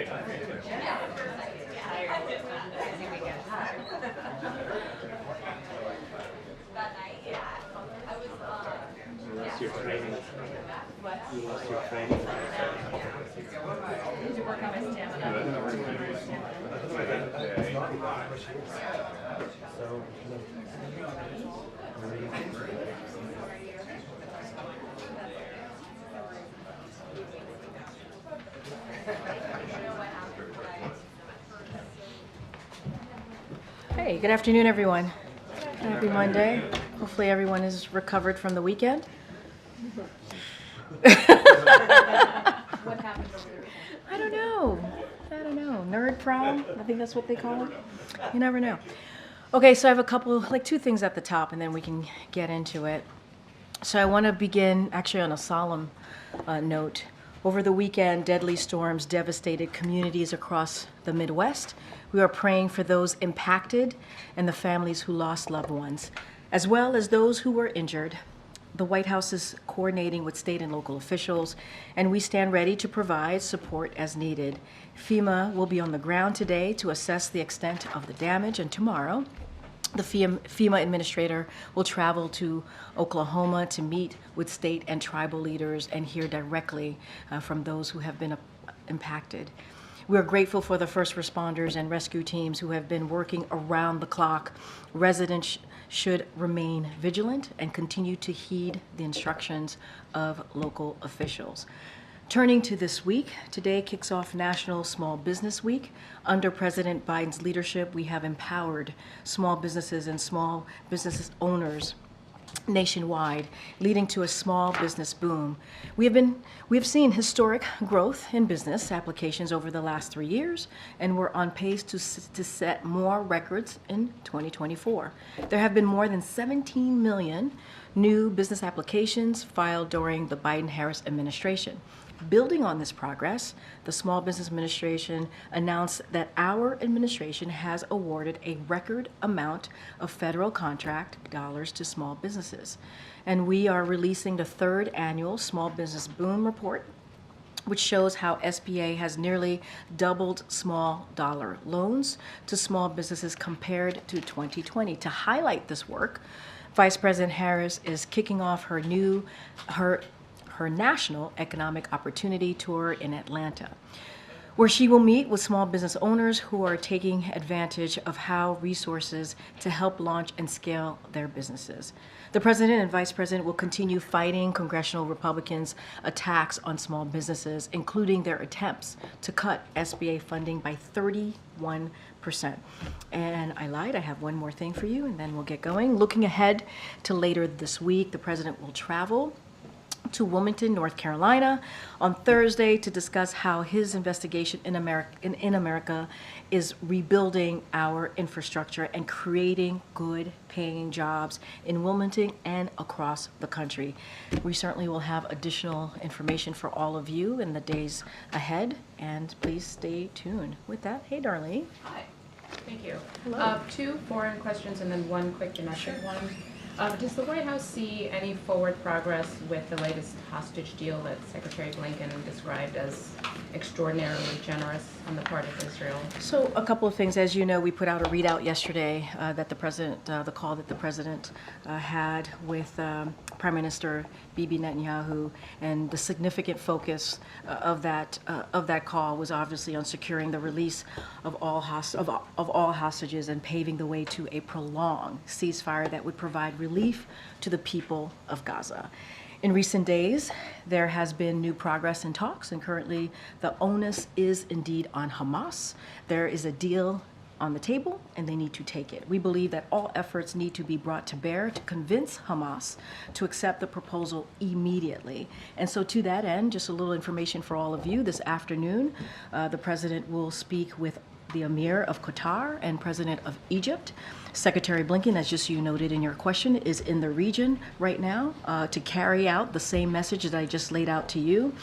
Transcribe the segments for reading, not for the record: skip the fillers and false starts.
Your training. You lost your training. Need to work on my stamina. Hey, good afternoon, everyone. Happy Monday. Hopefully everyone is recovered from the weekend. What happened over the weekend? I don't know. Nerd prom? I think that's what they call it. You never know. Okay, so I have a couple, like 2 things at the top, and then we can get into it. So I want to begin actually on a solemn note. Over the weekend, deadly storms devastated communities across the Midwest. We are praying for those impacted and the families who lost loved ones, as well as those who were injured. The White House is coordinating with state and local officials, and we stand ready to provide support as needed. FEMA will be on the ground today to assess the extent of the damage, and tomorrow, the FEMA administrator will travel to Oklahoma to meet with state and tribal leaders and hear directly from those who have been impacted. We are grateful for the first responders and rescue teams who have been working around the clock. Residents should remain vigilant and continue to heed the instructions of local officials. Turning to this week, today kicks off National Small Business Week. Under President Biden's leadership, we have empowered small businesses and small business owners nationwide, leading to a small business boom. We have seen historic growth in business applications over the last 3 years, and we're on pace to set more records in 2024. There have been more than 17 million new business applications filed during the Biden-Harris administration. Building on this progress, the Small Business Administration announced that our administration has awarded a record amount of federal contract dollars to small businesses. And we are releasing the 3rd annual Small Business Boom Report, which shows how SBA has nearly doubled small dollar loans to small businesses compared to 2020. To highlight this work, Vice President Harris is kicking off her National Economic Opportunity Tour in Atlanta, where she will meet with small business owners who are taking advantage of how resources to help launch and scale their businesses. The President and Vice President will continue fighting congressional Republicans' attacks on small businesses, including their attempts to cut SBA funding by 31%. And I lied, I have one more thing for you, and then we'll get going. Looking ahead to later this week, the President will travel to Wilmington, North Carolina on Thursday to discuss how his investigation in America is rebuilding our infrastructure and creating good paying jobs in Wilmington and across the country. We certainly will have additional information for all of you in the days ahead, and please stay tuned. With that, hey Darlene. Hi. Thank you. Hello. 2 foreign questions and then 1 quick domestic one. Does the White House see any forward progress with the latest hostage deal that Secretary Blinken described as extraordinarily generous on the part of Israel? So a couple of things. As you know, we put out a readout yesterday that the call that the president had with Prime Minister Bibi Netanyahu, and the significant focus of that call was obviously on securing the release of all hostages and paving the way to a prolonged ceasefire that would provide relief to the people of Gaza. In recent days, there has been new progress in talks, and currently the onus is indeed on Hamas. There is a deal on the table, and they need to take it. We believe that all efforts need to be brought to bear to convince Hamas to accept the proposal immediately. And so to that end, just a little information for all of you, this afternoon, the president will speak with the Emir of Qatar and President of Egypt. Secretary Blinken, as just you noted in your question, is in the region right now to carry out the same message that I just laid out to you.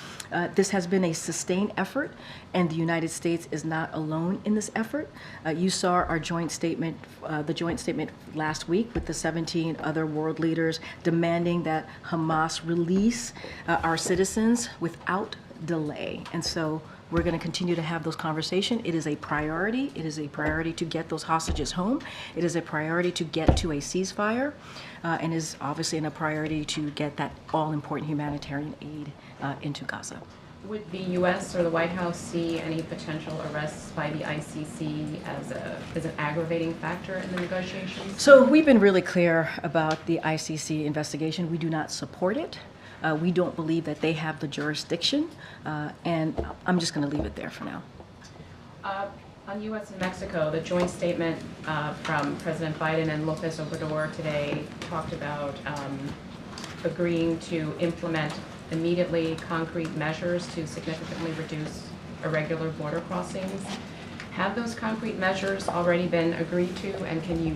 This has been a sustained effort, and the United States is not alone in this effort. You saw our joint statement, the joint statement last week with the 17 other world leaders demanding that Hamas release our citizens without delay. And so We're going to continue to have those conversations. It is a priority. It is a priority to get those hostages home. It is a priority to get to a ceasefire, and is obviously a priority to get that all-important humanitarian aid into Gaza. Would the U.S. or the White House see any potential arrests by the ICC as an aggravating factor in the negotiations? So we've been really clear about the ICC investigation. We do not support it. We don't believe that they have the jurisdiction, and I'm just going to leave it there for now. On U.S. and Mexico, the joint statement from President Biden and López Obrador today talked about agreeing to implement immediately concrete measures to significantly reduce irregular border crossings. Have those concrete measures already been agreed to, and can you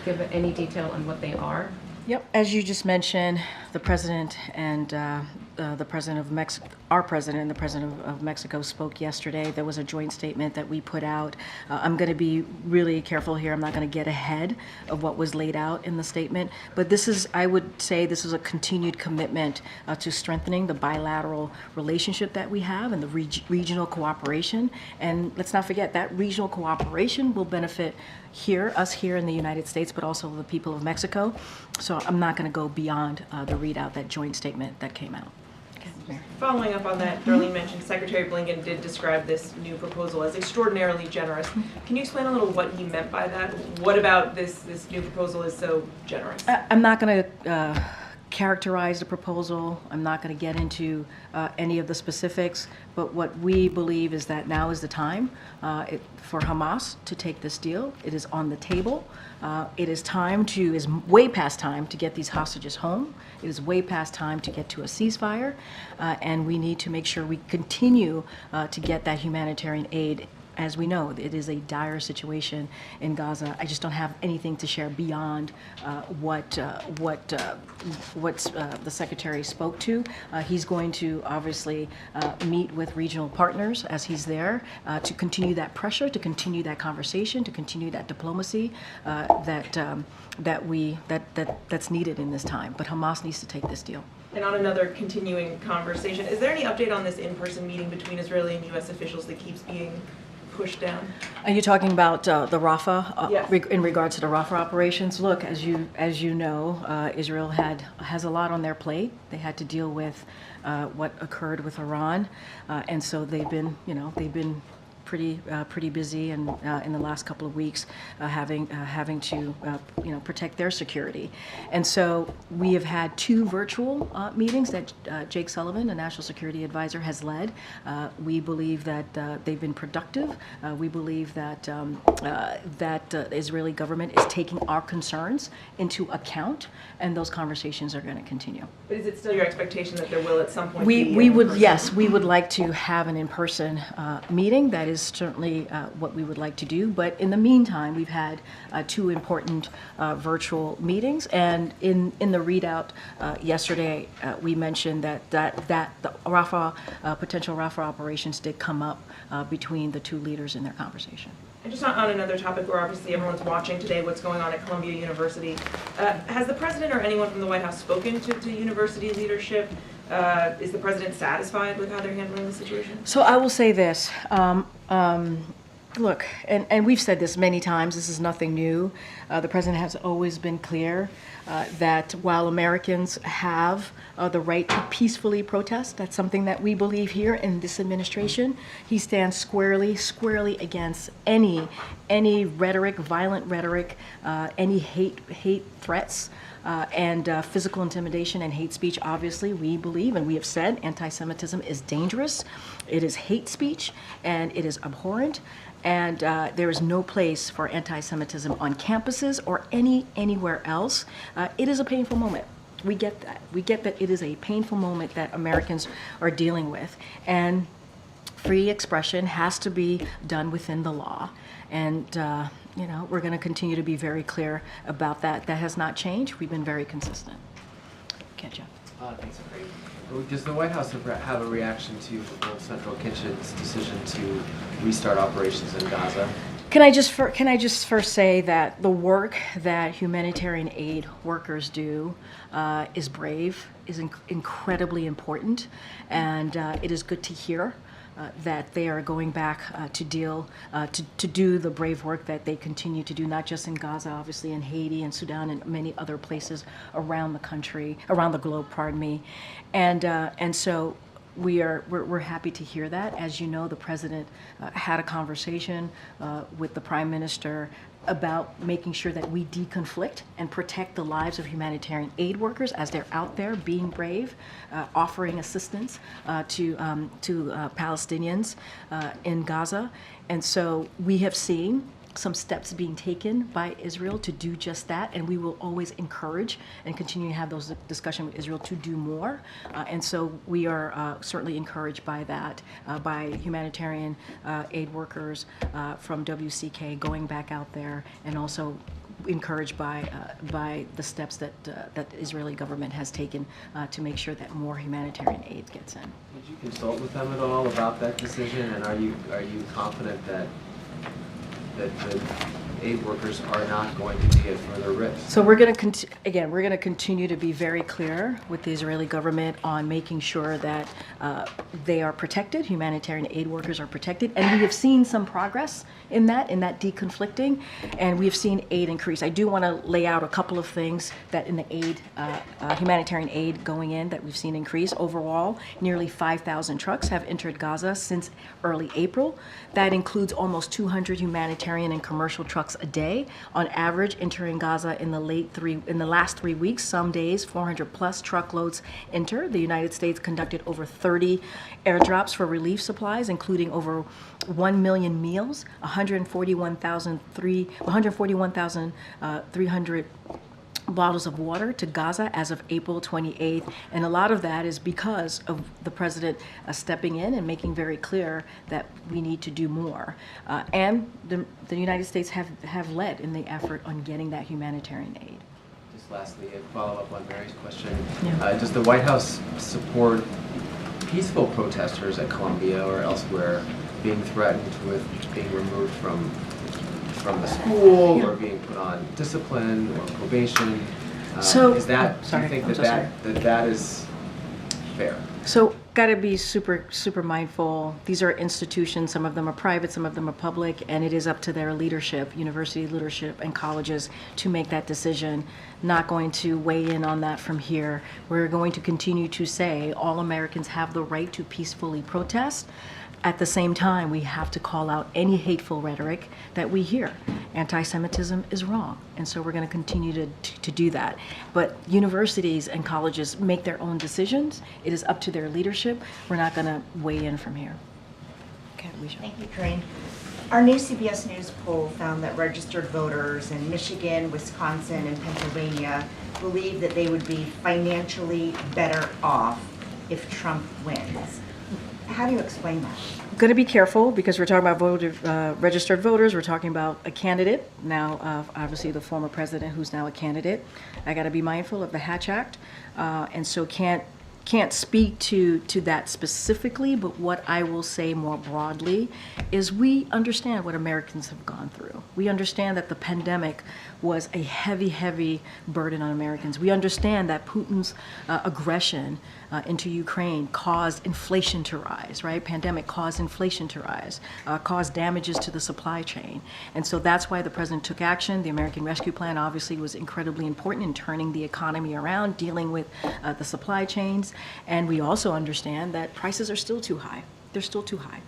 give any detail on what they are? Yep, as you just mentioned, the president and the president of Mexico, our president and the president of Mexico spoke yesterday. There was a joint statement that we put out. I'm going to be really careful here. I'm not going to get ahead of what was laid out in the statement. But this is, I would say, this is a continued commitment to strengthening the bilateral relationship that we have and the regional cooperation. And let's not forget that regional cooperation will benefit us here in the United States, but also the people of Mexico. So I'm not going to go beyond the readout, that joint statement that came out. Following up on that, Darlene mentioned Secretary Blinken did describe this new proposal as extraordinarily generous. Can you explain a little what he meant by that? What about this new proposal is so generous? I'm not going to characterize the proposal. I'm not going to get into any of the specifics, but what we believe is that now is the time for Hamas to take this deal. It is on the table. It is way past time to get these hostages home. It is way past time to get to a ceasefire, and we need to make sure we continue to get that humanitarian aid. As we know, it is a dire situation in Gaza. I just don't have anything to share beyond what the secretary spoke to. He's going to obviously meet with regional partners as he's there to continue that pressure, to continue that conversation, to continue that diplomacy that's needed in this time. But Hamas needs to take this deal. And on another continuing conversation, is there any update on this in-person meeting between Israeli and U.S. officials that keeps being pushed down? Are you talking about the Rafah, Yes. in regards to the Rafah operations? Look, as you know, Israel has a lot on their plate. They had to deal with what occurred with Iran, and so they've been pretty busy, and in the last couple of weeks, having to protect their security. And so we have had 2 virtual meetings that Jake Sullivan, the National Security Advisor, has led. We believe that they've been productive. We believe that the Israeli government is taking our concerns into account, and those conversations are going to continue. But is it still your expectation that there will at some point We be would, yes, we would like to have an in-person meeting. That is certainly what we would like to do. But in the meantime, we've had 2 important virtual meetings. And in the readout yesterday, we mentioned that the Rafah, potential Rafah operations did come up between the 2 leaders in their conversation. And just on another topic where obviously everyone's watching today what's going on at Columbia University, has the president or anyone from the White House spoken to university leadership? Is the president satisfied with how they're handling the situation? So I will say this. Look, and we've said this many times, this is nothing new. The president has always been clear that while Americans have the right to peacefully protest, that's something that we believe here in this administration. He stands squarely against any rhetoric, violent rhetoric, any hate threats, and physical intimidation and hate speech. Obviously, we believe, and we have said, anti-Semitism is dangerous. It is hate speech, and it is abhorrent. And there is no place for anti-Semitism on campuses or anywhere else. It is a painful moment. We get that. We get that it is a painful moment that Americans are dealing with. And free expression has to be done within the law. And, we're going to continue to be very clear about that. That has not changed. We've been very consistent. Okay, Jeff. Thanks. Does the White House have a reaction to the Central Kitchen's decision to restart operations in Gaza? Can I just first say that the work that humanitarian aid workers do is brave, is incredibly important, and it is good to hear that they are going back to do the brave work that they continue to do, not just in Gaza, obviously in Haiti and Sudan and many other places around the globe, pardon me. And so we're happy to hear that. As you know, the president had a conversation with the prime minister about making sure that we deconflict and protect the lives of humanitarian aid workers as they're out there being brave, offering assistance to Palestinians in Gaza. And so we have seen some steps being taken by Israel to do just that, and we will always encourage and continue to have those discussions with Israel to do more. And so we are certainly encouraged by that, by humanitarian aid workers from WCK going back out there, and also encouraged by the steps that the Israeli government has taken to make sure that more humanitarian aid gets in. Did you consult with them at all about that decision, and are you confident that the aid workers are not going to be at further risk? So we're going to continue to be very clear with the Israeli government on making sure that they are protected, humanitarian aid workers are protected, and we have seen some progress in that deconflicting, and we've seen aid increase. I do want to lay out a couple of things that in the aid, humanitarian aid going in, that we've seen increase. Overall, nearly 5,000 trucks have entered Gaza since early April. That includes almost 200 humanitarian and commercial trucks a day, on average entering Gaza in the last 3 weeks. Some days 400 plus truckloads enter. The United States conducted over 30 airdrops for relief supplies, including over 1 million meals, 141,300 bottles of water to Gaza as of April 28th. And a lot of that is because of the president stepping in and making very clear that we need to do more. And the United States have led in the effort on getting that humanitarian aid. Just lastly, a follow-up on Mary's question. Yeah. Does the White House support peaceful protesters at Columbia or elsewhere being threatened with being removed from the school or being put on discipline or probation? So, do you think that is fair? So, got to be super mindful. These are institutions. Some of them are private, some of them are public, and it is up to their leadership, university leadership and colleges, to make that decision. Not going to weigh in on that from here. We're going to continue to say all Americans have the right to peacefully protest. At the same time, we have to call out any hateful rhetoric that we hear. Anti-Semitism is wrong, and so we're going to continue to do that. But universities and colleges make their own decisions. It is up to their leadership. We're not going to weigh in from here. Okay, Thank you, Karine. Our new CBS News poll found that registered voters in Michigan, Wisconsin, and Pennsylvania believe that they would be financially better off if Trump wins. How do you explain that? Going to be careful because we're talking about registered voters. We're talking about a candidate now, obviously the former president who's now a candidate. I got to be mindful of the Hatch Act, and so can't speak to that specifically. But what I will say more broadly is we understand what Americans have gone through. We understand that the pandemic was a heavy burden on Americans. We understand that Putin's aggression into Ukraine caused inflation to rise, right? Pandemic caused inflation to rise, caused damages to the supply chain. And so that's why the president took action. The American Rescue Plan obviously was incredibly important in turning the economy around, dealing with the supply chains. And we also understand that prices are still too high. They're still too high.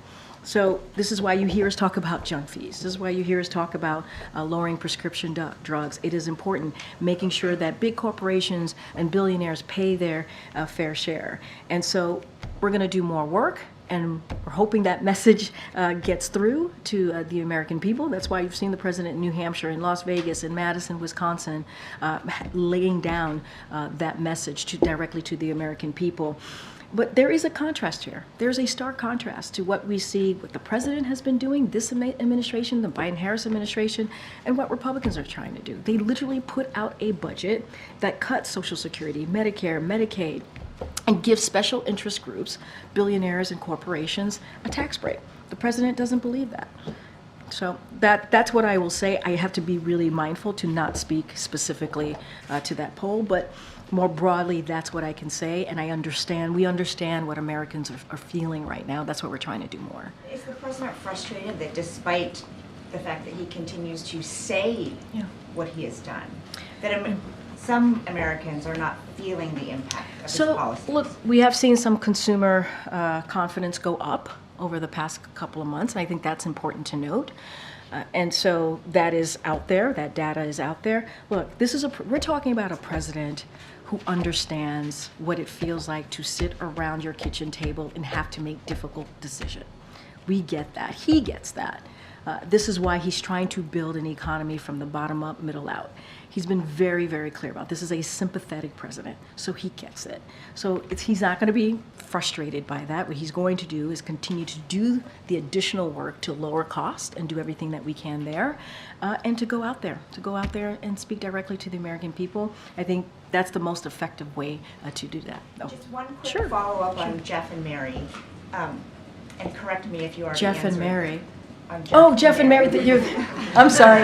So this is why you hear us talk about junk fees. This is why you hear us talk about lowering prescription drugs. It is important making sure that big corporations and billionaires pay their fair share. And so we're going to do more work, and we're hoping that message gets through to the American people. That's why you've seen the president in New Hampshire, in Las Vegas, in Madison, Wisconsin, laying down that message directly to the American people. But there is a contrast here. There's a stark contrast to what we see, what the president has been doing, this administration, the Biden-Harris administration, and what Republicans are trying to do. They literally put out a budget that cuts Social Security, Medicare, Medicaid, and gives special interest groups, billionaires and corporations, a tax break. The president doesn't believe that. So that's what I will say. I have to be really mindful to not speak specifically to that poll, but more broadly, that's what I can say, and we understand what Americans are feeling right now. That's what we're trying to do more. Is the president frustrated that despite the fact that he continues to say what he has done, that some Americans are not feeling the impact of his policies? So, look, we have seen some consumer confidence go up over the past couple of months, and I think that's important to note. And so that is out there, that data is out there. Look, we're talking about a president who understands what it feels like to sit around your kitchen table and have to make difficult decisions. We get that. He gets that. This is why he's trying to build an economy from the bottom up, middle out. He's been very, very clear about this is a sympathetic president, so he gets it. So he's not going to be frustrated by that. What he's going to do is continue to do the additional work to lower cost and do everything that we can there, and to go out there and speak directly to the American people. I think that's the most effective way to do that. Just one quick follow-up on Jeff and Mary, and correct me if you are Jeff and Mary. Jeff and Mary. I'm sorry.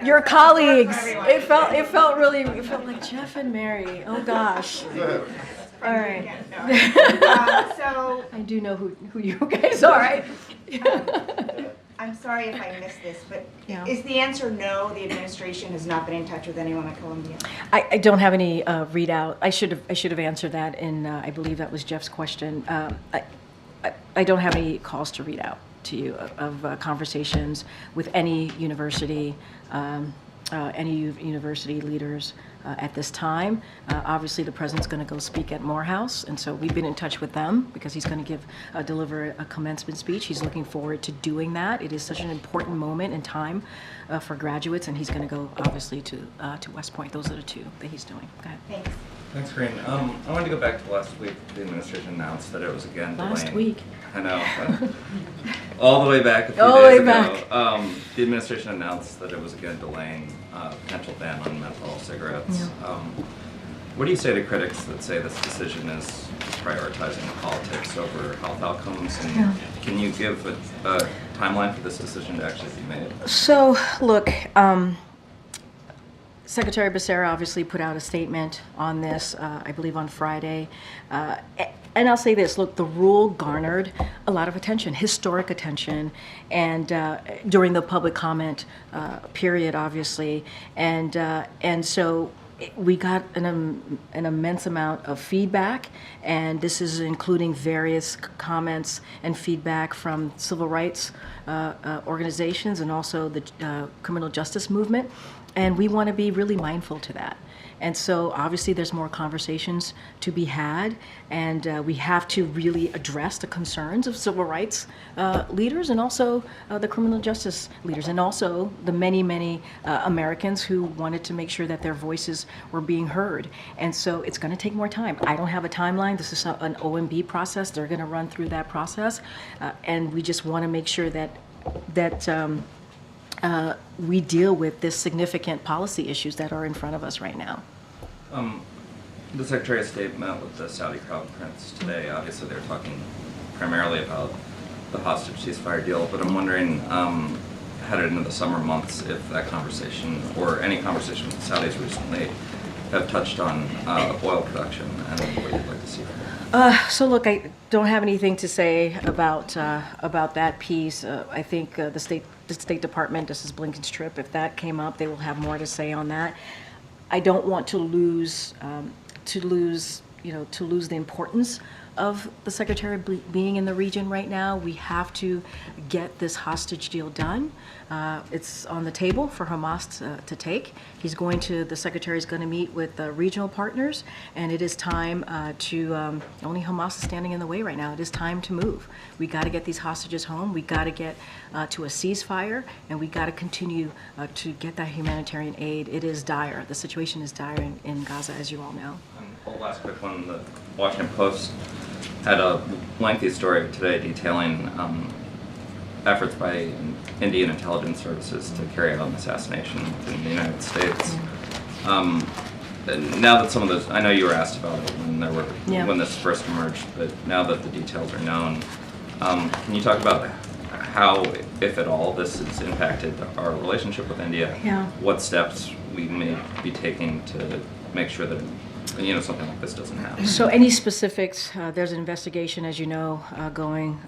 Your colleagues. It felt like Jeff and Mary. Oh gosh. All right. So I do know who you guys are, right? I'm sorry if I missed this, but Yeah. is the answer no? The administration has not been in touch with anyone at Columbia? I don't have any readout. I should have answered that in I believe that was Jeff's question. I don't have any calls to read out to you of conversations with any university leaders at this time. Obviously, the president's going to go speak at Morehouse, and so we've been in touch with them because he's going to deliver a commencement speech. He's looking forward to doing that. It is such an important moment in time for graduates, and he's going to go obviously to West Point. Those are the two that he's doing. Go ahead. Thanks. Thanks, Karine. I wanted to go back to last week. The administration announced that it was again delaying. Last week. I know. All the way back a few All the days way ago. back. The administration announced that it was again delaying potential ban on menthol cigarettes. Yeah. What do you say to critics that say this decision is prioritizing politics over health outcomes? And can you give a timeline for this decision to actually be made? So, look, Secretary Becerra obviously put out a statement on this, I believe on Friday. And I'll say this, look, the rule garnered a lot of attention, historic attention, and during the public comment period, obviously. And so we got an immense amount of feedback, and this is including various comments and feedback from civil rights organizations and also the criminal justice movement. And we want to be really mindful to that. And so obviously there's more conversations to be had, and we have to really address the concerns of civil rights leaders and also the criminal justice leaders, and also the many, many Americans who wanted to make sure that their voices were being heard. And so it's going to take more time. I don't have a timeline. This is an OMB process. They're going to run through that process, and we just want to make sure that we deal with this significant policy issues that are in front of us right now. The Secretary of State met with the Saudi Crown Prince today. Obviously, they're talking primarily about the hostage ceasefire deal, but I'm wondering, headed into the summer months, if that conversation or any conversation with the Saudis recently have touched on oil production and what you'd like to see. So look, I don't have anything to say about that piece. I think the State Department, this is Blinken's trip. If that came up, they will have more to say on that. I don't want to lose the importance of the Secretary being in the region right now. We have to get this hostage deal done. It's on the table for Hamas to take. The Secretary is going to meet with regional partners, and it is time only Hamas is standing in the way right now. It is time to move. We got to get these hostages home. We got to get to a ceasefire, and we got to continue to get that humanitarian aid. It is dire. The situation is dire in Gaza, as you all know. One last quick one. The Washington Post had a lengthy story today detailing efforts by Indian intelligence services to carry out an assassination in the United States. Now that some of those, I know you were asked about it when this first emerged, but now that the details are known, can you talk about how, if at all, this has impacted our relationship with India. Yeah. What steps we may be taking to make sure that something like this doesn't happen. So any specifics, there's an investigation, as you know, going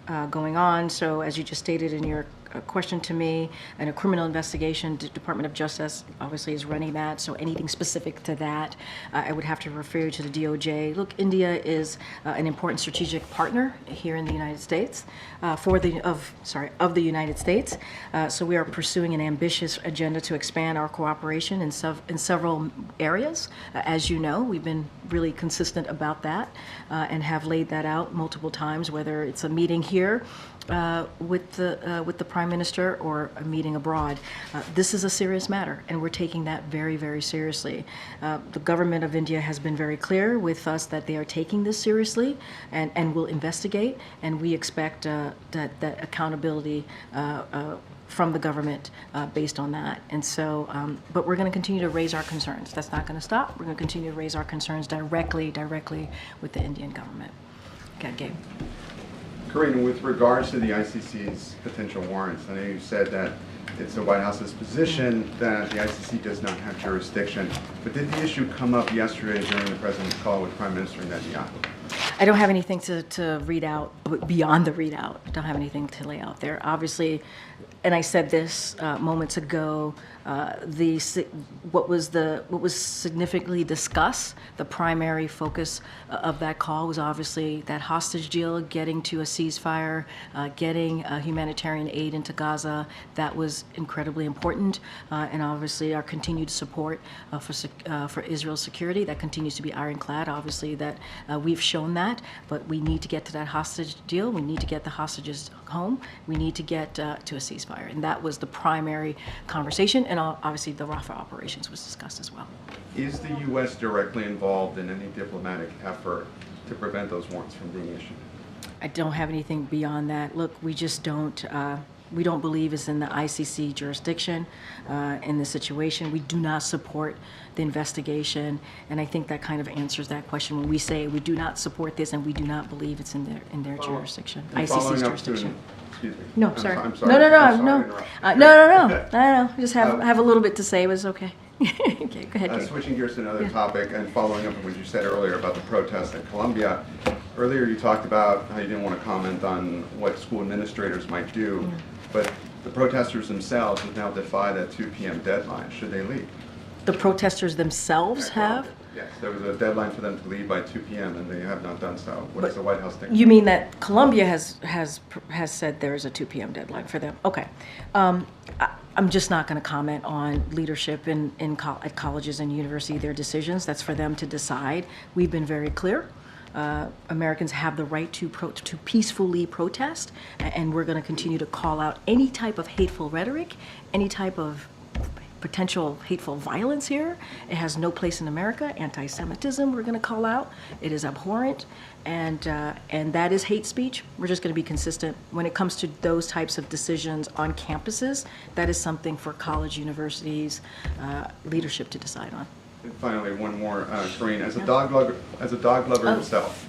on. So as you just stated in your question to me, and a criminal investigation, the Department of Justice obviously is running that. So anything specific to that, I would have to refer you to the DOJ. Look, India is an important strategic partner here in the United States, of the United States. So we are pursuing an ambitious agenda to expand our cooperation in several areas. As you know, we've been really consistent about that and have laid that out multiple times, whether it's a meeting here with the Prime Minister or a meeting abroad. This is a serious matter, and we're taking that very, very seriously. The government of India has been very clear with us that they are taking this seriously and will investigate, and we expect that accountability from the government based on that. And so, but we're going to continue to raise our concerns. That's not going to stop. We're going to continue to raise our concerns directly with the Indian government. Okay, Gabe. Karine, with regards to the ICC's potential warrants, I know you said that it's the White House's position that the ICC does not have jurisdiction, but did the issue come up yesterday during the President's call with Prime Minister Netanyahu? I don't have anything to read out beyond the readout. I don't have anything to lay out there. Obviously, and I said this moments ago, what was significantly discussed, the primary focus of that call was obviously that hostage deal, getting to a ceasefire, getting humanitarian aid into Gaza. That was incredibly important, and obviously our continued support for Israel's security. That continues to be ironclad. Obviously, that we've shown that, but we need to get to that hostage deal. We need to get the hostages home. We need to get to a ceasefire, and that was the primary conversation. And obviously, the Rafah operations was discussed as well. Is the U.S. directly involved in any diplomatic effort to prevent those warrants from being issued? I don't have anything beyond that. Look, we just don't. We don't believe it's in the ICC jurisdiction in this situation. We do not support the investigation, and I think that kind of answers that question when we say we do not support this and we do not believe it's in their jurisdiction, ICC's jurisdiction. Excuse me. No, sorry. I'm sorry. No. Just have a little bit to say. It was okay. Okay, go ahead. Dave. Switching gears to another topic and following up on what you said earlier about the protests in Colombia. Earlier you talked about how you didn't want to comment on what school administrators might do, but the protesters themselves have now defied a 2 p.m. deadline. Should they leave? The protesters themselves have? Yes, there was a deadline for them to leave by 2 p.m. and they have not done so. What does the White House think? You mean that Colombia has said there is a 2 p.m. deadline for them? Okay. I'm just not going to comment on leadership at colleges and universities, their decisions. That's for them to decide. We've been very clear. Americans have the right to peacefully protest, and we're going to continue to call out any type of hateful rhetoric, any type of potential hateful violence here. It has no place in America. Anti-Semitism, we're going to call out. It is abhorrent, and that is hate speech. We're just going to be consistent when it comes to those types of decisions on campuses. That is something for college, universities, leadership to decide on. And finally, one more, Karine, as a dog lover yourself.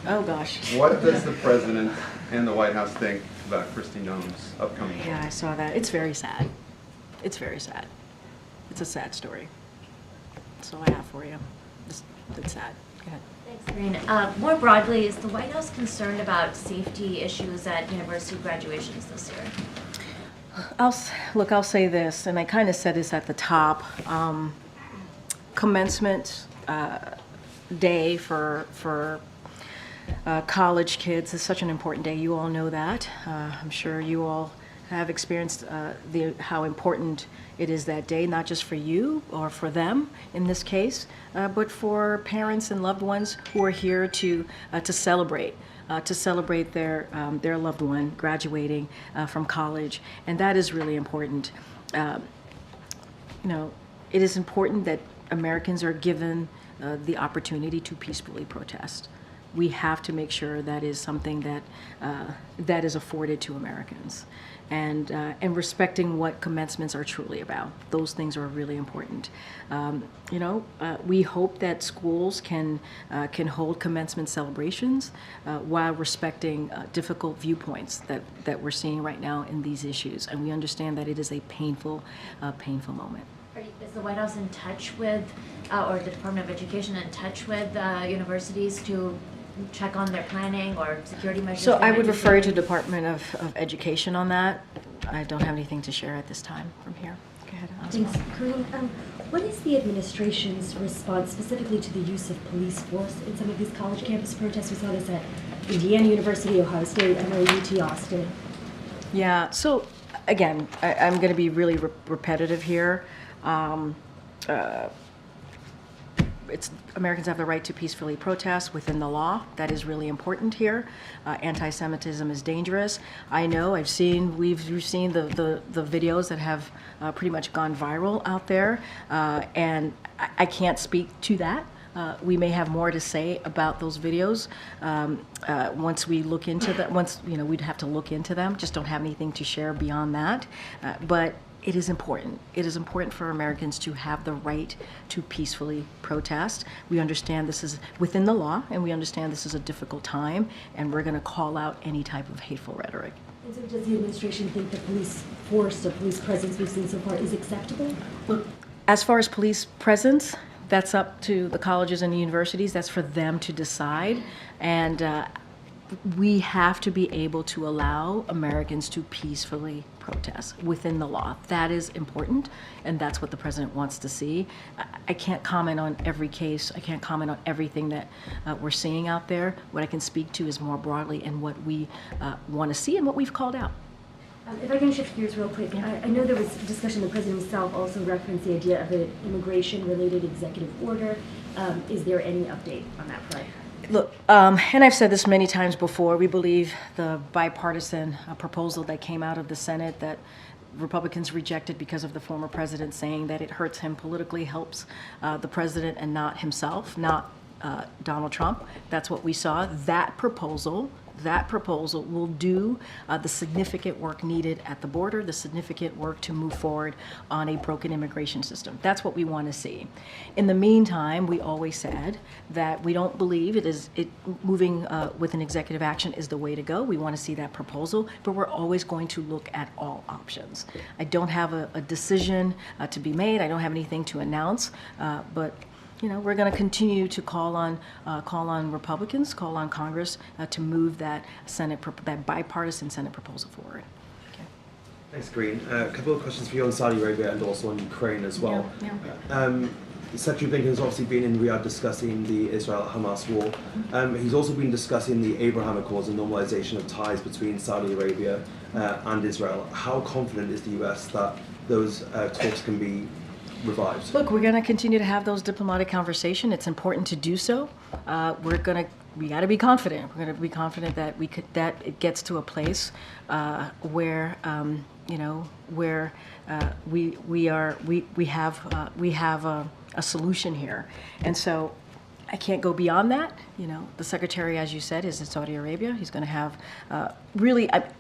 Oh gosh. What does the President and the White House think about Kristi Gnome's upcoming book? Yeah, I saw that. It's very sad. It's very sad. It's a sad story. That's all I have for you. It's sad. Go ahead. Thanks, Karine. More broadly, is the White House concerned about safety issues at university graduations this year? I'll say this, and I kind of said this at the top. Commencement day for college kids is such an important day. You all know that. I'm sure you all have experienced how important it is that day, not just for you or for them in this case, but for parents and loved ones who are here to celebrate their loved one graduating from college, and that is really important. It is important that Americans are given the opportunity to peacefully protest. we have to make sure that is something that that is afforded to Americans, and respecting what commencements are truly about. Those things are really important. We hope that schools can hold commencement celebrations while respecting difficult viewpoints that we're seeing right now in these issues, and we understand that it is a painful moment. Is the White House in touch with, or the Department of Education in touch with universities to check on their planning or security measures? So they I might would be refer to taking? Department of Education on that. I don't have anything to share at this time from here. Go ahead, Asma. Thanks. Karine, what is the administration's response specifically to the use of police force in some of these college campus protests? We saw this at Indiana University, Ohio State, UT Austin. Yeah, so again, I'm going to be really repetitive here. Americans have the right to peacefully protest within the law. That is really important here. Anti-Semitism is dangerous. I know, we've seen the videos that have pretty much gone viral out there, and I can't speak to that. We may have more to say about those videos once we look into them. We'd have to look into them. Just don't have anything to share beyond that. But it is important. It is important for Americans to have the right to peacefully protest. We understand this is within the law, and we understand this is a difficult time, and we're going to call out any type of hateful rhetoric. And so does the administration think the police force or police presence we've seen so far is acceptable? As far as police presence, that's up to the colleges and the universities. That's for them to decide. And we have to be able to allow Americans to peacefully protest within the law. That is important, and that's what the president wants to see. I can't comment on every case. I can't comment on everything that we're seeing out there. What I can speak to is more broadly and what we want to see and what we've called out. If I can shift gears real quick, I know there was discussion, the president himself also referenced the idea of an immigration-related executive order. Is there any update on that front? Look, and I've said this many times before, we believe the bipartisan proposal that came out of the Senate that Republicans rejected because of the former president saying that it hurts him politically helps the president and not himself, not Donald Trump. That's what we saw. That proposal will do the significant work needed at the border, the significant work to move forward on a broken immigration system. That's what we want to see. In the meantime, we always said that we don't believe moving with an executive action is the way to go. We want to see that proposal, but we're always going to look at all options. I don't have a decision to be made. I don't have anything to announce, but we're going to continue to call on Republicans, call on Congress to move that that bipartisan Senate proposal forward. Okay. Thanks, Karine. A couple of questions for you on Saudi Arabia and also on Ukraine as well. Yeah. Secretary Blinken has obviously been in Riyadh discussing the Israel-Hamas war. He's also been discussing the Abraham Accords and normalization of ties between Saudi Arabia and Israel. How confident is the U.S. that those talks can be revived? Look, we're going to continue to have those diplomatic conversations. It's important to do so. We got to be confident. We're going to be confident that that it gets to a place where we have a solution here, and so I can't go beyond that. The secretary, as you said, is in Saudi Arabia. He's going to have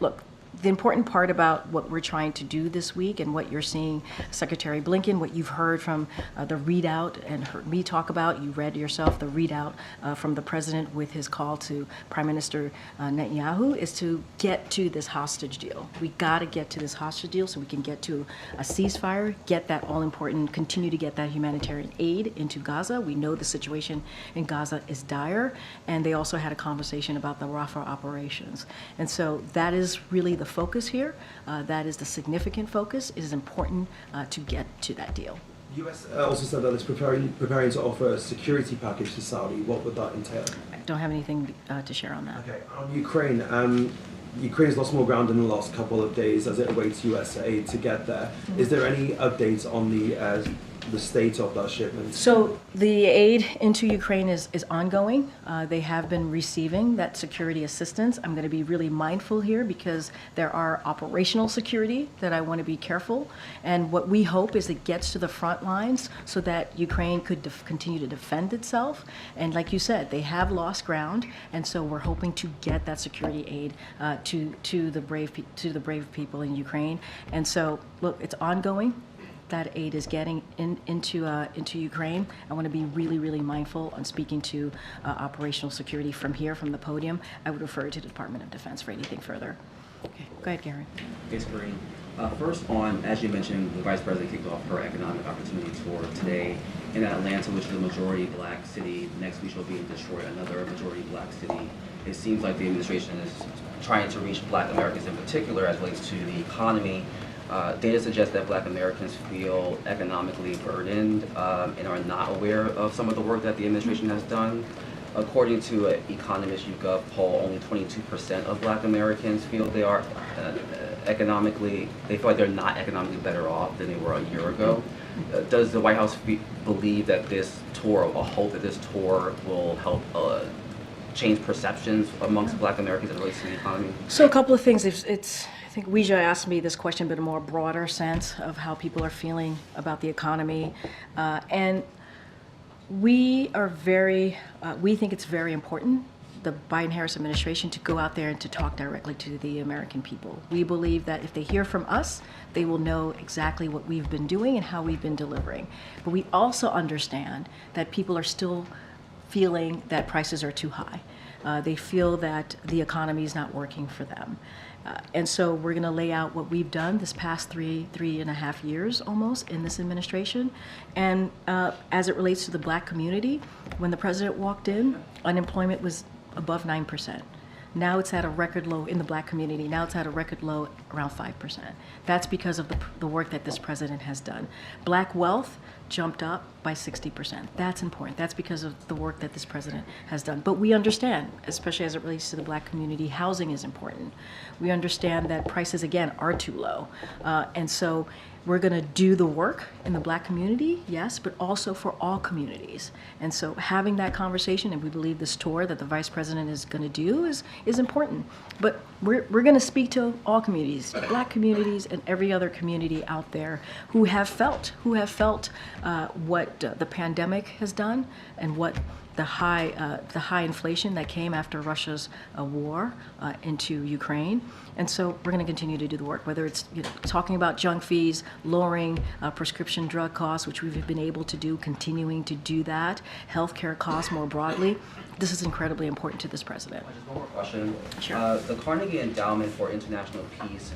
look. The important part about what we're trying to do this week and what you're seeing Secretary Blinken, what you've heard from the readout and heard me talk about, you read yourself the readout from the president with his call to Prime Minister Netanyahu, is to get to this hostage deal. We got to get to this hostage deal so we can get to a ceasefire, get that all important, continue to get that humanitarian aid into Gaza. We know the situation in Gaza is dire, and they also had a conversation about the Rafah operations. And so that is really the focus here. That is the significant focus. It is important to get to that deal. The U.S. also said that it's preparing to offer a security package to Saudi. What would that entail? I don't have anything to share on that. Okay, on Ukraine. Ukraine has lost more ground in the last couple of days as it awaits U.S. aid to get there. Is there any updates on the the state of that shipment? So the aid into Ukraine is ongoing. They have been receiving that security assistance. I'm going to be really mindful here because there are operational security that I want to be careful. And what we hope is it gets to the front lines so that Ukraine could continue to defend itself. And like you said, they have lost ground, and so we're hoping to get that security aid to the brave people in Ukraine. And so, look, it's ongoing. That aid is getting into Ukraine. I want to be really, really mindful on speaking to operational security from here, from the podium. I would refer to the Department of Defense for anything further. Okay, go ahead, Gary. Thanks, Karine. First on, as you mentioned, the Vice President kicked off her economic opportunity tour today in Atlanta, which is a majority black city. Next week she'll be in Detroit, another majority black city. It seems like the administration is trying to reach black Americans in particular as relates to the economy. Data suggests that black Americans feel economically burdened and are not aware of some of the work that the administration has done. According to an Economist YouGov poll, only 22% of black Americans feel they are they feel like they're not economically better off than they were a year ago. Does the White House believe that this tour, or hope that this tour will help change perceptions amongst black Americans as it relates to the economy? So a couple of things. I think Weijia asked me this question, but a more broader sense of how people are feeling about the economy. And we think it's very important, the Biden-Harris administration, to go out there and to talk directly to the American people. We believe that if they hear from us, they will know exactly what we've been doing and how we've been delivering. But we also understand that people are still feeling that prices are too high. They feel that the economy is not working for them. And so we're going to lay out what we've done this past three and a half years almost in this administration. And as it relates to the black community, when the president walked in, unemployment was above 9%. Now it's at a record low in the black community. Now it's at a record low around 5%. That's because of the work that this president has done. Black wealth jumped up by 60%. That's important. That's because of the work that this president has done. But we understand, especially as it relates to the black community, housing is important. We understand that prices, again, are too low. And so we're going to do the work in the black community, yes, but also for all communities. And so having that conversation, and we believe this tour that the vice president is going to do is important. But we're going to speak to all communities, black communities and every other community out there who have felt what the pandemic has done and what the high inflation that came after Russia's war into Ukraine. And so we're going to continue to do the work, whether it's talking about junk fees, lowering prescription drug costs, which we've been able to do, continuing to do that, healthcare costs more broadly. This is incredibly important to this president. Just one more question. Sure. The Carnegie Endowment for International Peace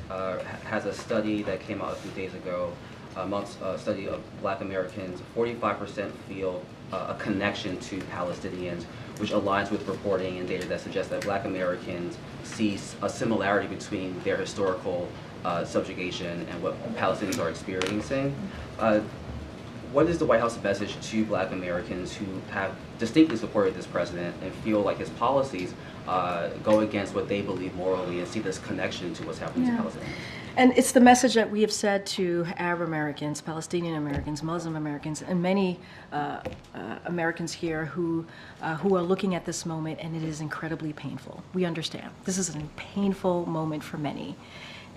has a study that came out a few days ago. Amongst a study of black Americans, 45% feel a connection to Palestinians, which aligns with reporting and data that suggests that black Americans see a similarity between their historical subjugation and what Palestinians are experiencing. What is the White House message to black Americans who have distinctly supported this president and feel like his policies go against what they believe morally and see this connection to what's happening to Palestinians? And it's the message that we have said to Arab Americans, Palestinian Americans, Muslim Americans, and many Americans here who are looking at this moment, and it is incredibly painful. We understand. This is a painful moment for many.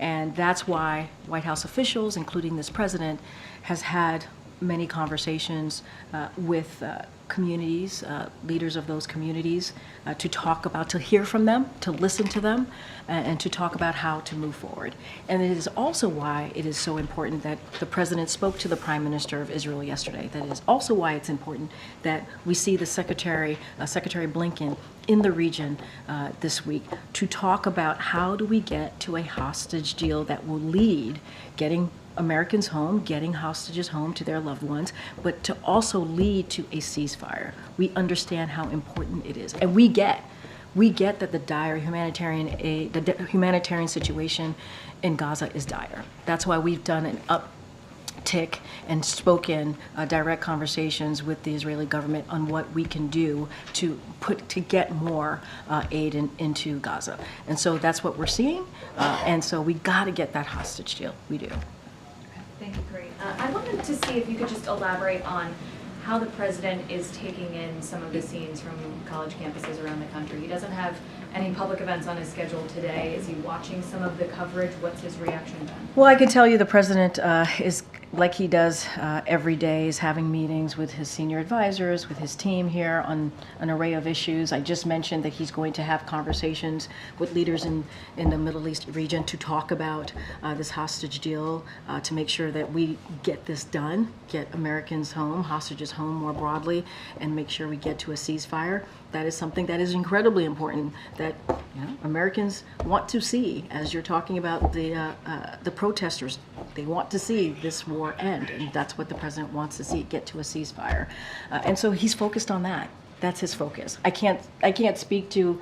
And that's why White House officials, including this president, has had many conversations with communities, leaders of those communities, to hear from them, to listen to them, and to talk about how to move forward. And it is also why it is so important that the president spoke to the Prime Minister of Israel yesterday. That is also why it's important that we see the Secretary Blinken in the region this week to talk about how do we get to a hostage deal that will lead getting Americans home, getting hostages home to their loved ones, but to also lead to a ceasefire. We understand how important it is. And we get that the dire humanitarian situation in Gaza is dire. That's why we've done an uptick and spoken direct conversations with the Israeli government on what we can do to get more aid into Gaza. And so that's what we're seeing. And so we got to get that hostage deal. We do. Thank you, Karine. I want to wanted to see if you could just elaborate on how the president is taking in some of the scenes from college campuses around the country. He doesn't have any public events on his schedule today. Is he watching some of the coverage? What's his reaction been? Well, I can tell you the president is, like he does every day, is having meetings with his senior advisors, with his team here on an array of issues. I just mentioned that he's going to have conversations with leaders in the Middle East region to talk about this hostage deal, to make sure that we get this done, get Americans home, hostages home more broadly, and make sure we get to a ceasefire. That is something that is incredibly important that Americans want to see. As you're talking about the protesters, they want to see this war end, and that's what the president wants to see, get to a ceasefire. And so he's focused on that. That's his focus. I can't speak to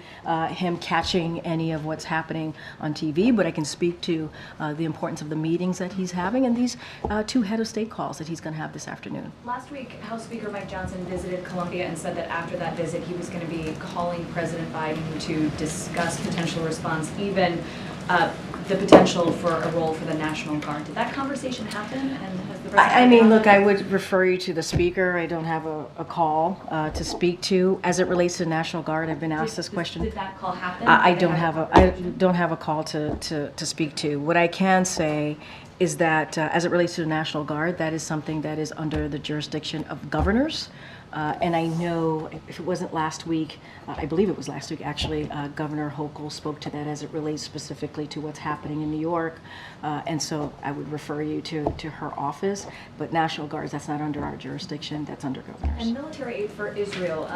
him catching any of what's happening on TV, but I can speak to the importance of the meetings that he's having and these 2 head of state calls that he's going to have this afternoon. Last week, House Speaker Mike Johnson visited Colombia and said that after that visit, he was going to be calling President Biden to discuss potential response, even the potential for a role for the National Guard. Did that conversation happen? And has the president I mean, look, I would refer you to the speaker. I don't have a call to speak to. As it relates to the National Guard, I've been asked this question. Did that call happen? I don't have a call to speak to. What I can say is that as it relates to the National Guard, that is something that is under the jurisdiction of governors. And I know if it wasn't last week, I believe it was last week actually, Governor Hochul spoke to that as it relates specifically to what's happening in New York. And so I would refer you to her office. But National Guards, that's not under our jurisdiction, that's under governors. And military aid for Israel.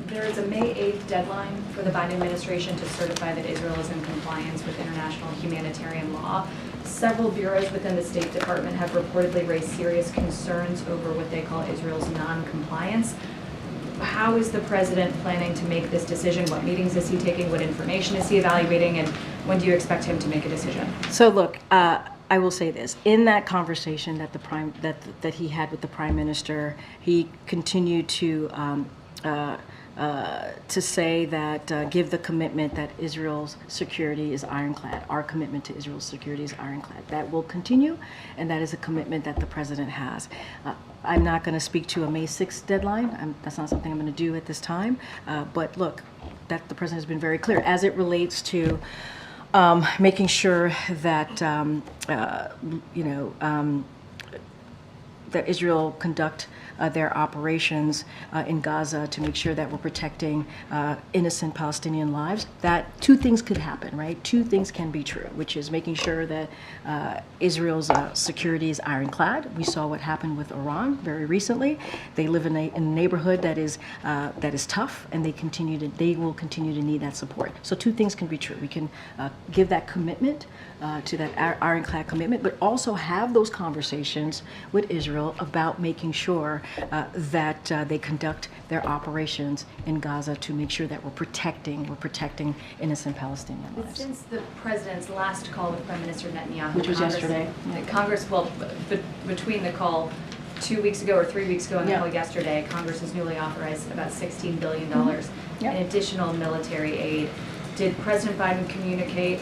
There is a May 8th deadline for the Biden administration to certify that Israel is in compliance with international humanitarian law. Several bureaus within the State Department have reportedly raised serious concerns over what they call Israel's non-compliance. How is the president planning to make this decision? What meetings is he taking? What information is he evaluating? And when do you expect him to make a decision? So look, I will say this: in that conversation that he had with the Prime Minister, he continued to say that give the commitment that Israel's security is ironclad. Our commitment to Israel's security is ironclad. That will continue, and that is a commitment that the president has. I'm not going to speak to a May 6th deadline. That's not something I'm going to do at this time. But look, that the president has been very clear as it relates to making sure that that Israel conduct their operations in Gaza to make sure that we're protecting innocent Palestinian lives. That 2 things could happen, right? 2 things can be true, which is making sure that Israel's security is ironclad. We saw what happened with Iran very recently. They live in a neighborhood that is tough, and they will continue to need that support. So 2 things can be true. We can give that commitment to that ironclad commitment, but also have those conversations with Israel about making sure that they conduct their operations in Gaza to make sure that we're protecting innocent Palestinian lives. Since the president's last call with Prime Minister Netanyahu, Which was yesterday. Congress, between the call 2 weeks ago or 3 weeks ago and the call yesterday, Congress has newly authorized about $16 billion in additional military aid. Did President Biden communicate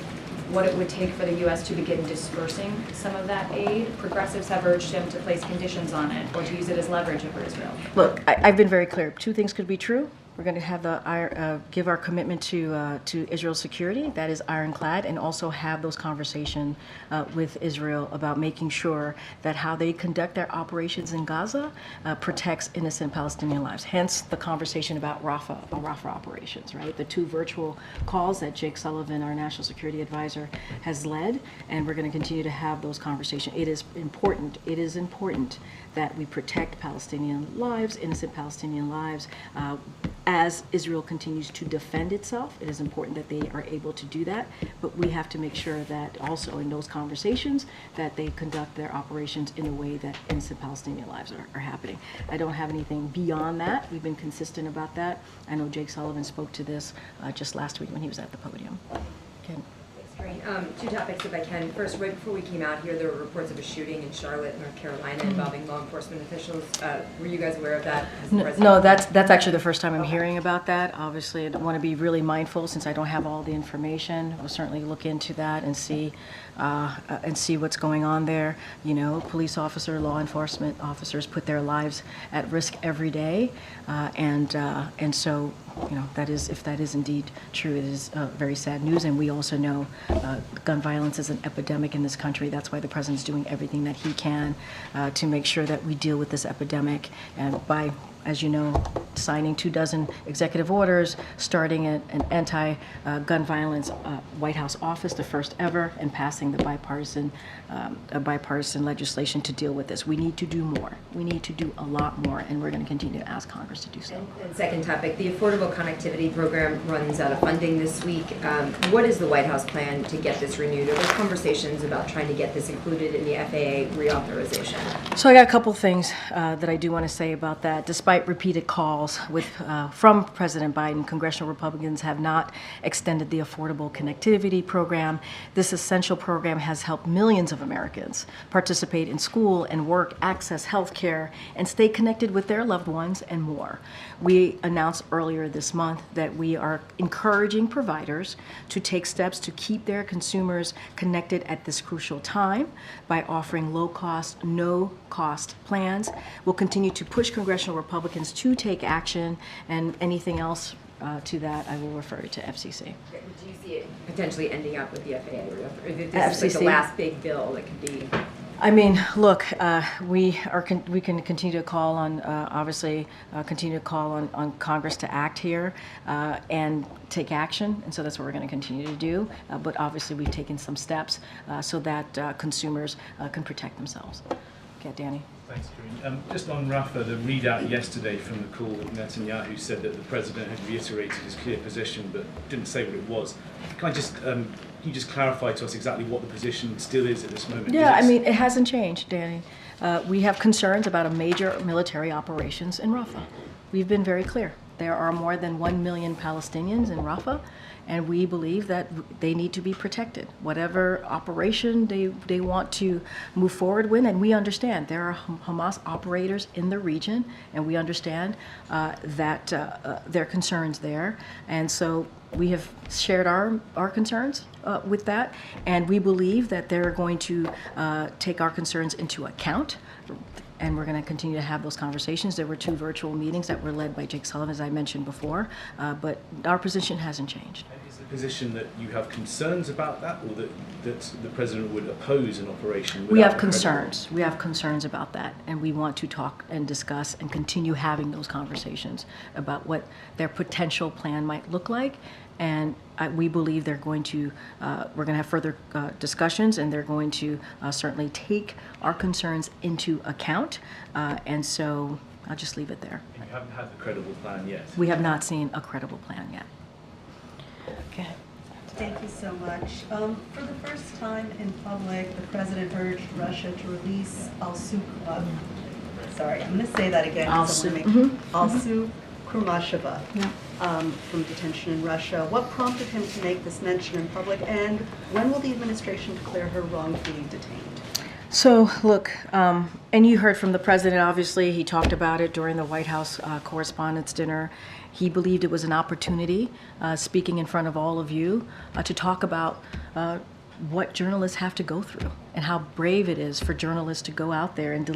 what it would take for the U.S. to begin dispersing some of that aid? Progressives have urged him to place conditions on it or to use it as leverage over Israel. Look, I've been very clear. 2 things could be true. We're going to have give our commitment to Israel's security, that is ironclad, and also have those conversations with Israel about making sure that how they conduct their operations in Gaza protects innocent Palestinian lives. Hence the conversation about Rafah operations, right? The 2 virtual calls that Jake Sullivan, our national security advisor, has led, and we're going to continue to have those conversations. It is important that we protect Palestinian lives, innocent Palestinian lives. As Israel continues to defend itself, it is important that they are able to do that, but we have to make sure that also in those conversations that they conduct their operations in a way that innocent Palestinian lives are happening. I don't have anything beyond that. We've been consistent about that. I know Jake Sullivan spoke to this just last week when he was at the podium. Ken. Two topics if I can. First, right before we came out here, there were reports of a shooting in Charlotte, North Carolina, involving law enforcement officials. Were you guys aware of that? Has the president- No, that's actually the first time I'm hearing about that. Obviously, I want to be really mindful since I don't have all the information. We'll certainly look into that and see what's going on there. You know, police officer, law enforcement officers put their lives at risk every day, and so, you know, that is, if that is indeed true, it is very sad news. And we also know gun violence is an epidemic in this country. That's why the president's doing everything that he can to make sure that we deal with this epidemic, and by, as you know, signing 24 executive orders, starting an anti-gun violence White House office, the first ever, and passing the bipartisan legislation to deal with this. We need to do more. We need to do a lot more, and we're going to continue to ask Congress to do so. And second topic, the Affordable Connectivity Program runs out of funding this week. What is the White House plan to get this renewed? Are there conversations about trying to get this included in the FAA reauthorization? So I got a couple things that I do want to say about that. Despite repeated calls from President Biden, congressional Republicans have not extended the Affordable Connectivity Program. This essential program has helped millions of Americans participate in school and work, access health care, and stay connected with their loved ones and more. We announced earlier this month that we are encouraging providers to take steps to keep their consumers connected at this crucial time by offering low-cost, no-cost plans. We'll continue to push congressional Republicans to take action, and anything else to that, I will refer to FCC. Do you see it potentially ending up with the FAA? If this is like the last big bill that could be... I mean, look, we can continue to call on, obviously, continue to call on Congress to act here and take action, and so that's what we're going to continue to do. But obviously, we've taken some steps so that consumers can protect themselves. Okay, Danny. Thanks, Karine. Just on Rafah, the readout yesterday from the call that Netanyahu said that the president had reiterated his clear position but didn't say what it was. Can you just clarify to us exactly what the position still is at this moment? Yeah, I mean, it hasn't changed, Danny. We have concerns about a major military operations in Rafah. We've been very clear. There are more than 1 million Palestinians in Rafah, and we believe that they need to be protected. Whatever operation they want to move forward with, and we understand there are Hamas operators in the region, and we understand that their concerns there. And so we have shared our concerns with that, and we believe that they're going to take our concerns into account. And we're going to continue to have those conversations. There were 2 virtual meetings that were led by Jake Sullivan, as I mentioned before, but our position hasn't changed. Is the position that you have concerns about that, or that the president would oppose an operation? We have concerns. We have concerns about that, and we want to talk and discuss and continue having those conversations about what their potential plan might look like. And we believe they're going to, we're going to have further discussions, and they're going to certainly take our concerns into account. And so I'll just leave it there. And you haven't had the credible plan yet? We have not seen a credible plan yet. Okay. Thank you so much. For the first time in public, the president urged Russia to release Alsu. Sorry, I'm going to say that again. Alsu Kurmasheva. Yeah. From detention in Russia. What prompted him to make this mention in public, and when will the administration declare her wrongfully detained? So, look, and you heard from the president, obviously. He talked about it during the White House Correspondents' Dinner. He believed it was an opportunity, speaking in front of all of you, to talk about what journalists have to go through and how brave it is for journalists to go out there and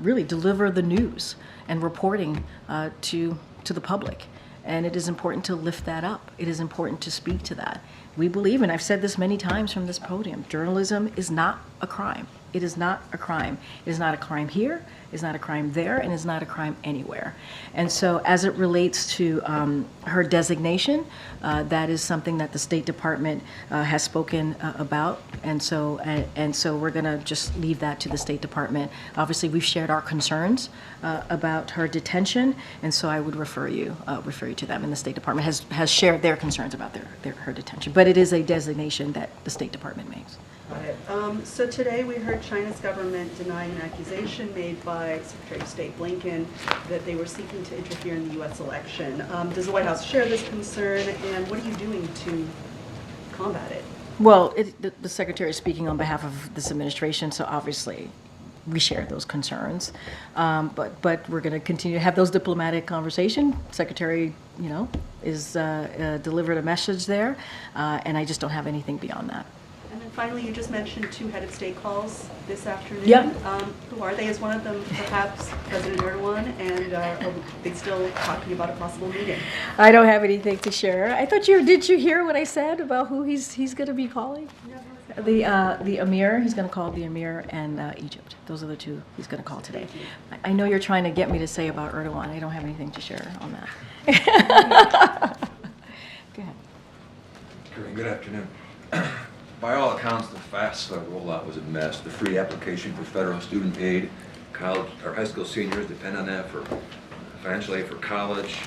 really deliver the news and reporting to the public. And it is important to lift that up. It is important to speak to that. We believe, and I've said this many times from this podium, journalism is not a crime. It is not a crime. It is not a crime here, it's not a crime there, and it's not a crime anywhere. And so as it relates to her designation, that is something that the State Department has spoken about. And so we're gonna just leave that to the State Department. Obviously, we've shared our concerns about her detention, and so I would refer you to them. And the State Department has shared their concerns about her detention. But it is a designation that the State Department makes. Got it. So today we heard China's government denying an accusation made by Secretary of State Blinken that they were seeking to interfere in the U.S. election. Does the White House share this concern, and what are you doing to combat it? Well, the Secretary is speaking on behalf of this administration, so obviously we share those concerns. But we're going to continue to have those diplomatic conversations. Secretary, is delivered a message there, and I just don't have anything beyond that. And then finally, you just mentioned 2 head of state calls this afternoon. Yeah. Who are they? Is one of them perhaps President Erdogan, and are they still talking about a possible meeting? I don't have anything to share. I thought did you hear what I said about who he's going to be calling? The Emir, he's going to call the Emir and Egypt. Those are the 2 he's going to call today. I know you're trying to get me to say about Erdogan. I don't have anything to share on that. Go ahead. Good afternoon. By all accounts, the FAFSA rollout was a mess. The free application for federal student aid, college or high school seniors depend on that for financial aid for college.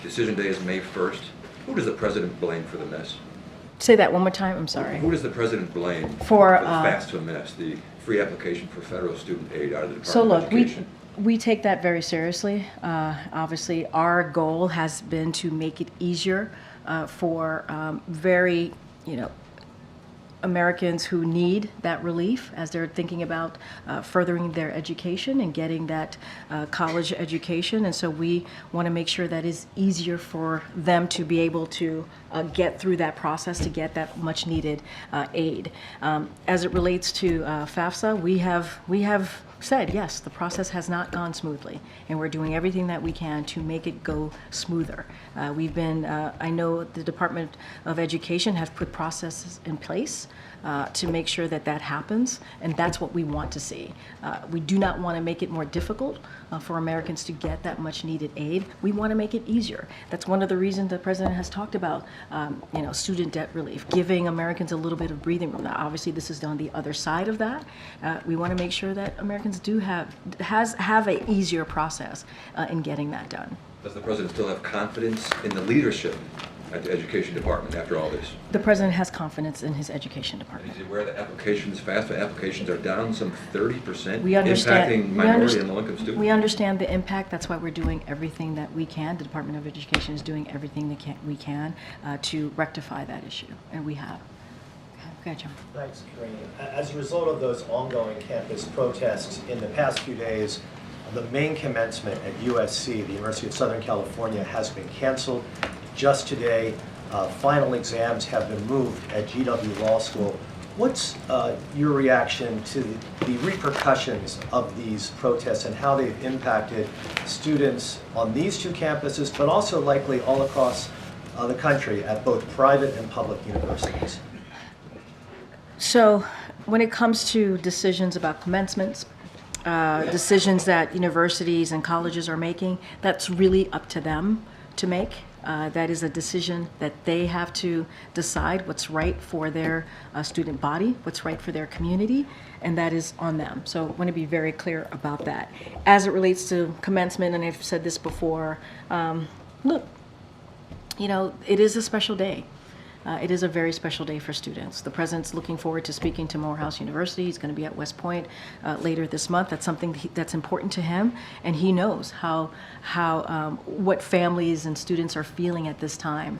Decision day is May 1st. Who does the president blame for the mess? Say that one more time. I'm sorry. Who does the president blame for the FAFSA mess, the free application for federal student aid out of the Department So look, of Education? we take that very seriously. Obviously, our goal has been to make it easier for very, Americans who need that relief as they're thinking about furthering their education and getting that college education. And so we want to make sure that it's easier for them to be able to get through that process to get that much needed aid. As it relates to FAFSA, we have said, yes, the process has not gone smoothly, and we're doing everything that we can to make it go smoother. We've been, I know the Department of Education has put processes in place to make sure that that happens, and that's what we want to see. We do not want to make it more difficult for Americans to get that much needed aid. We want to make it easier. That's one of the reasons the President has talked about, student debt relief, giving Americans a little bit of breathing room. Now, obviously, this is on the other side of that. We want to make sure that Americans do have an easier process in getting that done. Does the president still have confidence in the leadership at the Education Department after all this? The President has confidence in his Education And Department. is he aware that FAFSA applications are down some 30%, We understand, impacting minority and low-income students? We understand the impact. That's why we're doing everything that we can. The Department of Education is doing everything we can to rectify that issue, and we have. Okay, John. Thanks, Karine. As a result of those ongoing campus protests in the past few days, the main commencement at USC, the University of Southern California, has been canceled. Just today, final exams have been moved at GW Law School. What's your reaction to the repercussions of these protests and how they've impacted students on these 2 campuses, but also likely all across the country at both private and public universities? So when it comes to decisions about commencements, decisions that universities and colleges are making, that's really up to them to make. That is a decision that they have to decide what's right for their student body, what's right for their community, and that is on them. So I want to be very clear about that. As it relates to commencement, and I've said this before, look, it is a special day. It is a very special day for students. The President's looking forward to speaking to Morehouse University. He's going to be at West Point later this month. That's something that's important to him, and he knows what families and students are feeling at this time,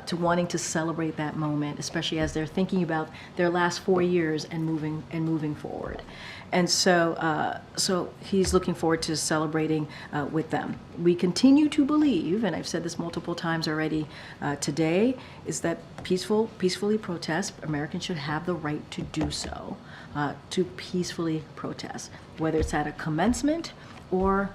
to wanting to celebrate that moment, especially as they're thinking about their last 4 years and moving forward. And so he's looking forward to celebrating with them. We continue to believe, and I've said this multiple times already today, is that peacefully protest. Americans should have the right to do so, to peacefully protest, whether it's at a commencement or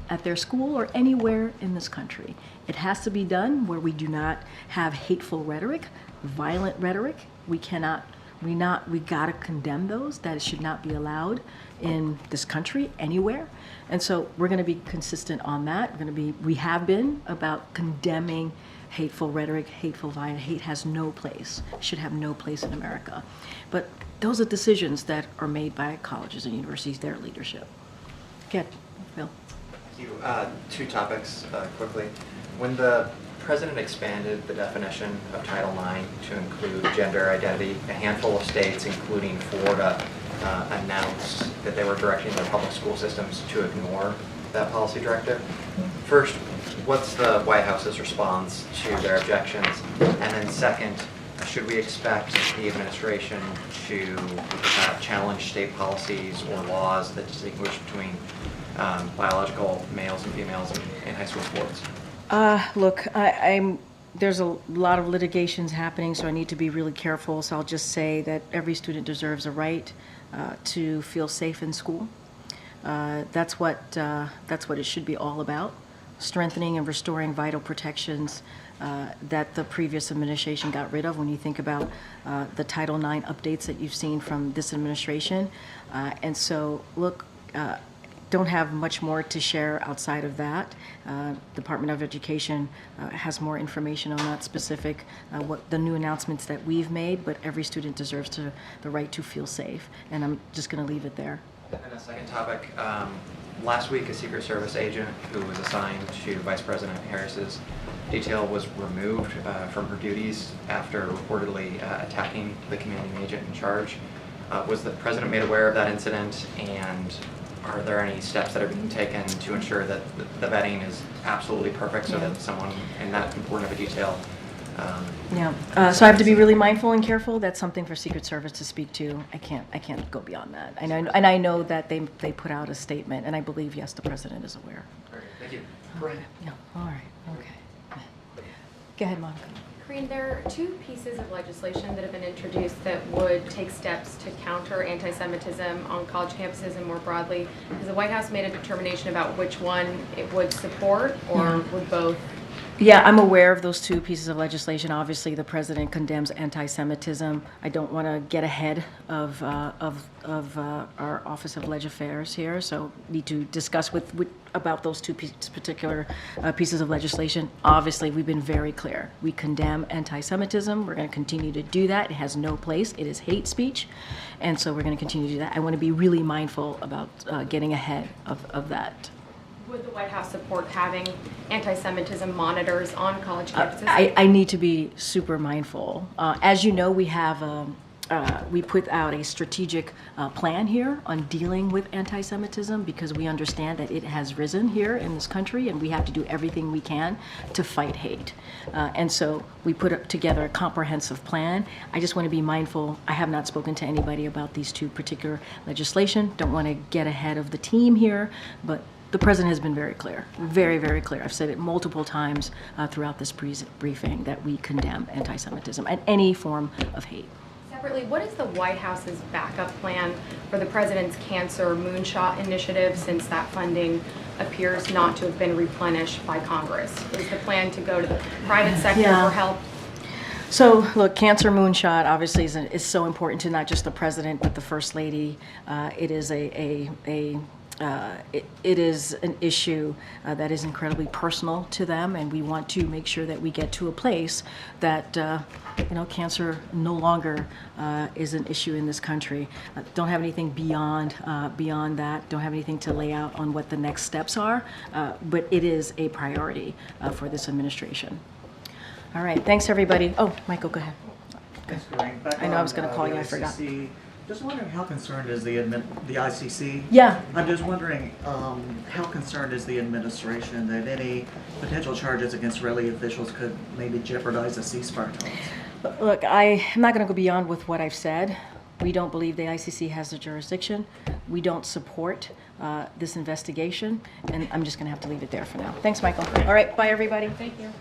at their school or anywhere in this country. It has to be done where we do not have hateful rhetoric, violent rhetoric. We gotta condemn those. That should not be allowed in this country anywhere. And so we're going to be consistent on that. We have been about condemning hateful rhetoric, hateful violence. Hate has no place, should have no place in America. But those are decisions that are made by colleges and universities, their leadership. Good, Phil. Thank you. 2 topics quickly. When the President expanded the definition of Title IX to include gender identity, a handful of states, including Florida, announced that they were directing their public school systems to ignore that policy directive. First, what's the White House's response to their objections? And then second, should we expect the administration to challenge state policies or laws that distinguish between biological males and females in high school sports? Look, there's a lot of litigations happening, so I need to be really careful. So I'll just say that every student deserves a right to feel safe in school. That's what it should be all about: strengthening and restoring vital protections that the previous administration got rid of. When you think about the Title IX updates that you've seen from this administration, and so look. Don't have much more to share outside of that. Department of Education has more information on that specific, what the new announcements that we've made, but every student deserves the right to feel safe, and I'm just gonna leave it there. And a second topic, last week a Secret Service agent who was assigned to Vice President Harris's detail was removed from her duties after reportedly attacking the commanding agent in charge. Was the President made aware of that incident, and are there any steps that are being taken to ensure that the vetting is absolutely perfect so that someone in that important of a detail so I have to be really mindful and careful. That's something for Secret Service to speak to. I can't go beyond that. And I know that they put out a statement, and I believe, yes, the President is aware. Great, thank you. Yeah, all right, okay. Go ahead, Monica. Karine, there are two pieces of legislation that have been introduced that would take steps to counter anti-Semitism on college campuses and more broadly. Has the White House made a determination about which one it would support, or would both? Yeah, I'm aware of those two pieces of legislation. Obviously, the President condemns anti-Semitism. I don't want to get ahead of our Office of Leg Affairs here, so need to discuss about those two particular pieces of legislation. Obviously, we've been very clear. We condemn anti-Semitism. We're going to continue to do that. It has no place. It is hate speech, and so we're going to continue to do that. I want to be really mindful about getting ahead of that. Would the White House support having anti-Semitism monitors on college campuses? I need to be super mindful. As you know, we put out a strategic plan here on dealing with anti-Semitism because we understand that it has risen here in this country, and we have to do everything we can to fight hate. And so we put together a comprehensive plan. I just want to be mindful. I have not spoken to anybody about these two particular legislation. Don't want to get ahead of the team here, but the President has been very clear, very, very clear. I've said it multiple times throughout this briefing that we condemn anti-Semitism and any form of hate. Separately, what is the White House's backup plan for the President's cancer moonshot initiative, since that funding appears not to have been replenished by Congress? Is the plan to go to the private sector for help? So, look, cancer moonshot obviously is so important to not just the President but the First Lady. It is it is an issue that is incredibly personal to them, and we want to make sure that we get to a place that cancer no longer is an issue in this country. Don't have anything beyond that. Don't have anything to lay out on what the next steps are, but it is a priority for this administration. All right, thanks everybody. Oh, Michael, go ahead. Thanks, Karine. I know I was going to call you. I forgot. Just wondering how concerned is the ICC? Yeah. I'm just wondering how concerned is the administration that any potential charges against Israeli officials could maybe jeopardize a ceasefire talks? Look, I'm not going to go beyond with what I've said. We don't believe the ICC has the jurisdiction. We don't support this investigation, and I'm just going to have to leave it there for now. Thanks, Michael. All right, bye everybody. Thank you.